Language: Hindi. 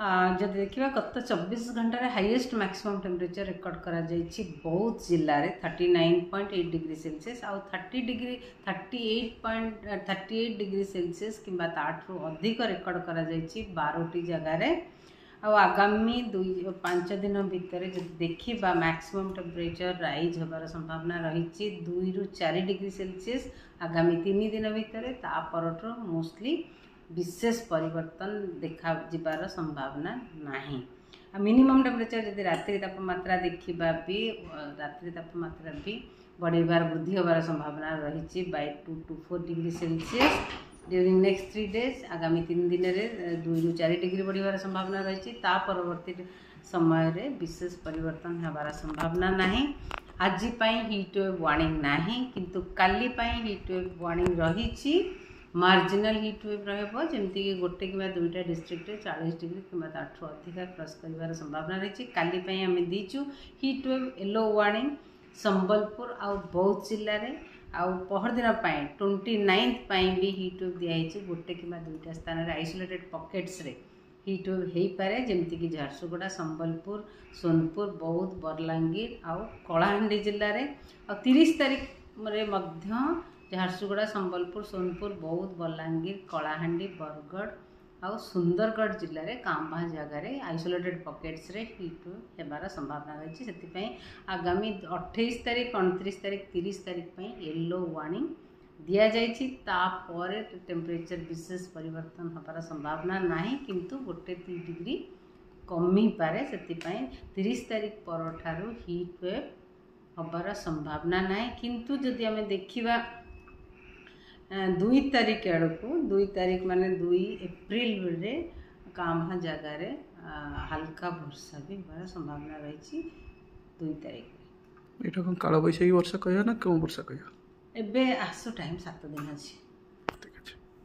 जब देखा गत 24 घंटे हाईएस्ट मैक्सिमम टेम्परेचर रिकॉर्ड करा बौद्ध जिले में 39.8 डिग्री सेल्सियस आउ 38 डिग्री सेल्सियस कि ताठू अधिक रिकॉर्ड करा 12टी जगार आगामी 5 दिन भितर जब देखा मैक्सिमम टेम्परेचर राइज होबार संभावना रही 2 ରୁ 4 डिग्री सेल्सियस आगामी 3 दिन भितर तापर मोस्टली विशेष परिवर्तन देखा जिबार संभावना नहीं। मिनिमम टेम्परेचर जब रात्रि तापमात्रा देखा भी रात्रि तापमात्रा भी बढ़ेबार वृद्धि होबार संभावना रही 2 to 4 degree Celsius during next 3 days आगामी 3 दिन में 2 ରୁ 4 डिग्री बढ़िबार संभावना रही परवर्ती समय रे विशेष परिवर्तन होबार संभावना नहीं। आज हीट वेव वार्निंग नहीं किंतु काली हीट वेव वार्निंग रही मार्जिनाल हीट वेव रमती कि गोटे कि 2टा डिस्ट्रिक्ट 40 डिग्री कि ताठू अधिक क्रॉस कर संभावना रही। काली आम दीचु heat wave yellow warning Sambalpur आउ बौद्ध जिले में आउ पहरदिन 29 भी हीट वेव दिखाई गोटे कि 2टा स्थान में आइसोलेटेड पॉकेट्स रे हीट वेव हो पारे जमती कि झारसुगुड़ा संबलपुर सोनपुर बौद्ध बरलांगीर आउ कलाहांडी जिले में 30 तारीख में झारसुगुड़ा संबलपुर सोनपुर बौद्ध बलांगीर कलाहांडी बरगढ़ आउ सुंदरगढ़ जिले में कांबा जगार आइसोलेटेड पॉकेट्स रे हीट वेव होबार संभावना रही से आगामी 28 तारीख 29 तारीख 30 तारीख येलो वार्निंग दिया जाइछि। तापर टेम्परेचर विशेष परिवर्तन होबार संभावना नहीं किंतु 1-2 डिग्री कमी पारे से 30 तारीख पर हीट वेव होबार संभावना नहीं किंतु जदि आम देखा 2 तारीख आड़क 2 तारीख माने 2 एप्रिल रे काम्हा जगार हल्का वर्षा भी होबार संभावना रही 2 तारीख। ये काल बैशाखी वर्षा कह ना कौन वर्षा कह एबे आसो टाइम 7 दिन अच्छी।